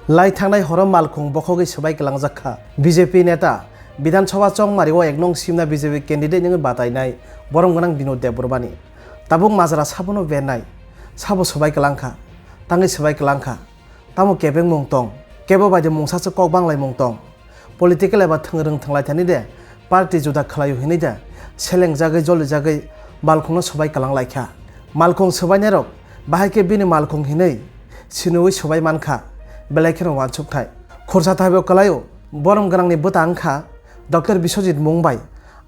Laithangnai Horo Malkhung Bokhogi Swbai Kwlangjakkha BJP Neta Bidhan Sabha Chongmario Eknong Simna BJP candidate Nung Batainai Borong Ganang Binod Debbarmani Tabung Mazara Sabono Benai Sabo Swbai Kwlangjakkha Tangi Swbai Kwlangjakkha Tamu Kebeng Mongtong Kebo Baide Mongsa Kok Banglai Mongtong Political Eba Thangrang Thanglai de Party Juda Khlayu Hinida Seleng Jagai Joli Jagai Malkhung Swbai Kwlangjakkha Malkhung Swbai Nerok Bahai Bini Malkhung Hinai Sinui Swbai Mankha Belakino Wansuk Thai Khorsa Thaibio Kalayo Borom Ganangni Butangkha Dr. Biswajit Mungbai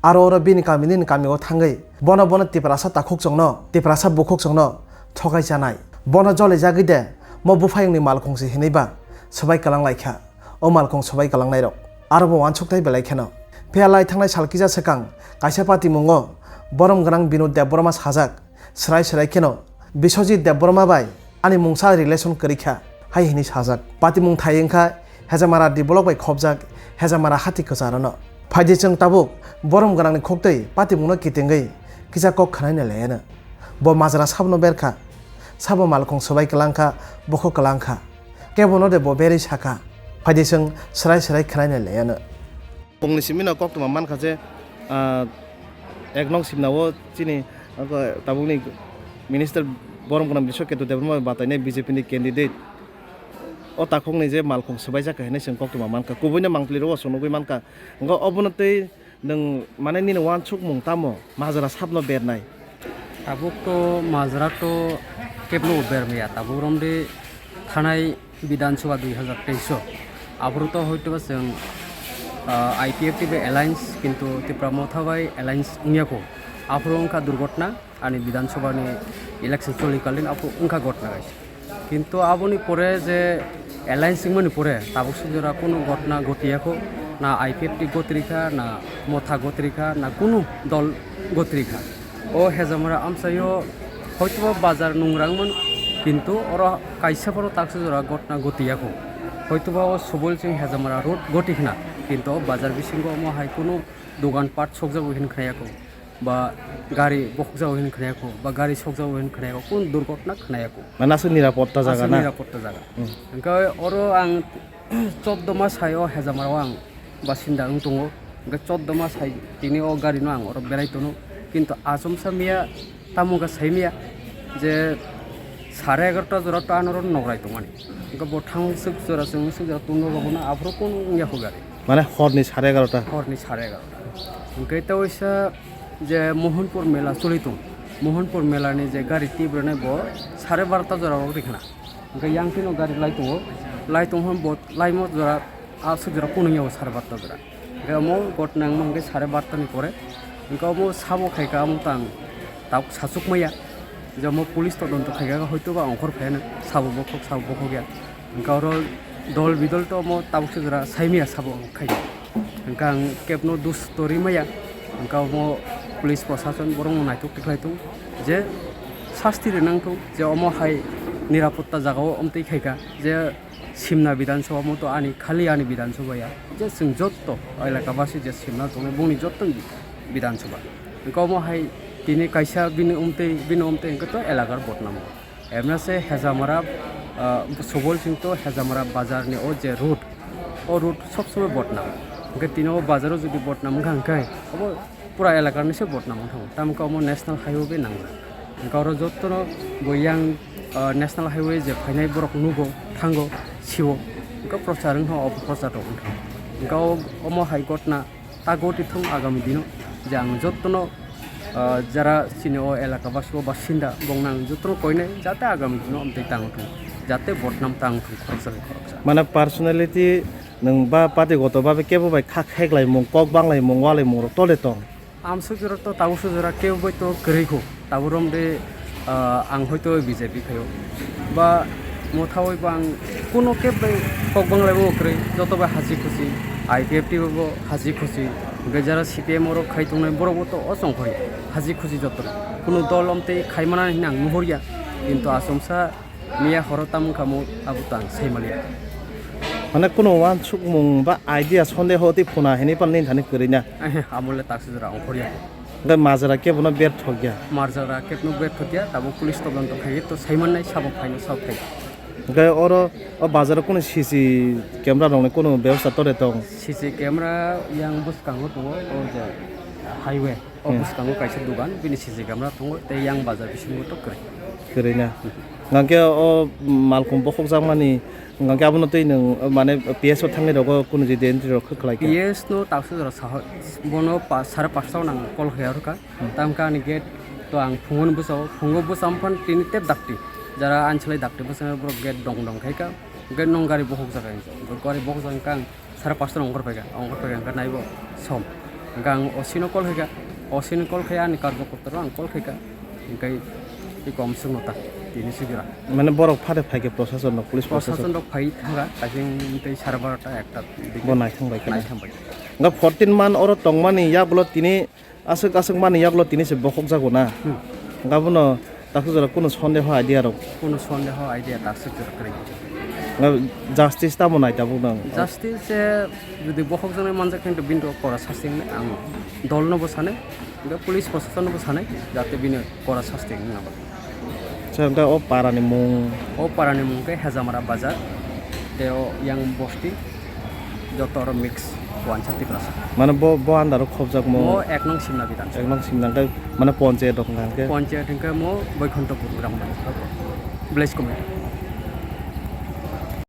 Aro Bini Kaminin Kamio Thangai Bono Bono Tiprasa Takhok Jongno Tiprasa Bukhok Jongno Thogai Janai Bono Jole Jagide Mo Bufayungni Malkhung Si Hinaiba Swbai Kwlangjakkha O Malkhung Swbai Tangnairok Aro Wansuk Thai Belakino Pia Laithangnai Salkija Sekang Kaisa Pati Mungo Borom Ganang Binod Debbarma Sajak Srai Srai Keno Biswajit Debbarma Bai Ani Mungsa relation Kerikha Hai hini sajak pati mung thayengkha hejamara develop bai khobjak hejamara hati khosarano phaidi chung tabuk borom ganangni khoktei pati mungno kitengei kisa kok khanaina leyana bo majra sabno berkha sabo Malkhung Swbai Kwlangjakkha bokho Kwlangjakkha kebono de bo beri saka phaidi chung srai srai khanaina leyana pongni simina kok tuma mankha je eknong simnawo chini tabukni minister borom ganang biswaketu Debbarmani batainai BJP ni candidate O takhong ni je Malkhung Swbai Jakka hene sing kok tuma manka kubuina mangpliro sonogui manka ngo obonotei nung mane ni wan chuk mung tamo majra sabno bernai tabuk to majra to kebno bermia taburom de thanai Bidhan Sabha 2023 abro to hoito ba sing IPFT be alliance kintu Tipra thabai alliance ungyako abro ongka durghotna ani Bidhan Sabha ni election cholikalin abro ongka gotna gaise কিন্তু আপনি পরে যে অ্যালায়েন্সিং মানে পরে তাবক সুজরা কোনো ঘটনা ঘটিয়াখো না IPFT গতরিখা না মথা গতরিখা না কোনো দল গতরিখা ও হেজামরা আমসাইও হয়তো বাজার নোংরাংমন কিন্তু ওরা কাইসাফারও তাক সুজরা ঘটনা ঘটিয়াখো হয়তো ও সবল সিং হেজামরা রোড গটিখনা কিন্তু বাজার বিসিঙ্গ মহাই কোনো দোকানপাট সকজাবো হিন খায়াখো বা গাড়ি বকজাও হিন খায়াখো বা গাড়ি সকজাও হিন খায়াখো কোন দুর্ঘটনা খায়াখো মানে আসলে নিরাপত্তা জায়গা না নিরাপত্তা জায়গা ओंखाय अरो आं 14 मास हायो हेजामाराव आं बासिन्दा दङ ओंखाय 14 मास हाय तिनि अ गारिनो आं अरो बेरायतनो किन्तु आसमसा मिया तामुगा साइमिया जे 11:30 जरा टानरो नगराय दं माने ओंखाय बथां सुक जरा तुनो बाबुना आफ्रो कोन याखो गारि माने हरनि 11:30 हरनि 11:30 ओंखाय तवैसा जे मोहनपुर मेला चलितो मोहनपुर मेलानि जे गारि तिब्रनाय ब 12:30 जरा रिखना ओंखाय यांखिनो गारि लाइटों हम बहुत लाइमो जरा आसु जरा पुनियाव 12:30 जरा ओंखाय मो गटनां मंगे 12:30 नि परे ओंखाय मो साबो खायका मुतां ताक सासुक मैया जे मो पुलिस तदन्त खायका हयतो बा अंखर फायना साबो बखो गया ओंखाय रो दल बिदल तो मो ताबसु जरा साइमिया साबो खायका ओंखाय आं केबनो दुस स्टोरी मैया ओंखाय मो पुलिस प्रशासन बरं नायथुक टिख्लायथुं जे शास्ति रेनांथौ जे अमो हाय निरापत्ता जागाव अमतै खायका जे सिमना Bidhan Sabha मतो आनि खालि आनि Bidhan Sabhaya जे जों जत्त एलाकाबासि जे सिमना दङ बुंनि जत्त Bidhan Sabha ओंखाय हाय दिनै कायसा बिनि अमतै ओंखायथ' एलाकार बदनाम एमनासे हेजामारा सबल सिंतो हेजामारा बाजारनि ओ जे रुट सब समय बदनाम ओंखाय तिनो बाजाराव जुदि बदनाम गांखाय अब पुरा एलाकारनिसो बदनाम थाङो तामका अमो नेशनल हाइवे बे नांगौ ओंखाय रो जत्तनो बयां नेशनल हाइवे जे फाइनाय बरक नुगो थांगो सिवो ओंखाय प्रचारं हो अपप्रचार दं ओंखाय अमो हाइ घटना तागति थुं आगामी दिनो जे आं जत्तनो जरा सिनो एलाकाबासिबो बासिन्दा बंनां जत्तनो कयने जाते आगामी दिनो अमतै तांथुं जाते बदनाम तांथुं खरसा माने पार्सोनालिटी नों बा पार्टी गतबाबे केबो बाय खाखैग्लाय मं कक बांलाय मं वालाय मं तले दं आमसु जरा तो ताबुसु जरा केबो तो गरैखौ ताबुरम दे आं हयतो BJP खायो बा मथावै बां कोनो केबै कक बांलाय मक्रै जतबा हासि खुसि IPFT बो हासि खुसि गजारा CPM रो खायतुंनाय बरबो तो असंखय हासि खुसि जत कोनो दल अमतै खायमाना हिनां नुहरिया किन्तु आसमसा मिया हरताम खामु आबुतां सैमालिया माने कोनो वान सुक मं बा आइडिया सन्देह होति फुना हेनि पाननि थानि करिना आमुले ताक्स जरा अंखरिया ओंखाय माजरा केबनो बेर्थ गया माजरा केबनो बेर्थ गया ताबो पुलिस तदन्त खायो तो सैमाननाय साबो फायनो साव खायो Gaya oro bazar kono CC camera rong kono ବ୍ୟବস্থা tore tong. CC camera yang buskango tungo o je highway o buskango kaisa dugan bini CC camera tungo te yang bazar bisingo to kre. Kerena. Ngangke o Malkhung bokhok jamani ngangke abono tei nang mane PS o thangai rogo kono je dentri ro khlai ka. PS no taksu jora sah bono 5:30 nang kol khayar ka tamka ni gate to ang phungon busam phan tini tep dakti jara anchlai dakti busang bro gate dong khaika gate nong gari bokhok jaga gari bokhok jang kang 5:30 ongkor pega ka naibo som gang osino kol khaya ni karjo kotor ang kol khaika ingkai ikom sunota tini sigura মানে বড় ফাটে ফাইকে প্রশাসন police প্রশাসন দক phi থাকা তাজিং ইনতে 12:30 একটা বনাই থাংবাই নাই থামবাই nga 14 man oro tongmani yaklo tini asuk mani yaklo tini se bokhok jago na nga bono taksu jara kono sondeho idea ro কোনো সন্দেহ আইডিয়া তাকসে করে nga justice ta monai ta bung justice যদি বখক জনে মানজা কিন্তু বিন্দু করা শাস্তি আং দল নব সানে পুলিশ প্রশাসন নব সানে যাতে বিনে করা শাস্তি নাবা sangka o parani mung ও পারানি মুকে হেজামারা বাজার তেও ইয়াং বস্তি যত আর মিক্স ওয়ানসাতি প্রাসা mane bo andaro khobjak ও mo এক নং সিমনা বিধান eknong simnang mane ponche dok ngangke panchayat মো বৈকুণ্ঠপুর গ্রাম ভিলেজ কমিটি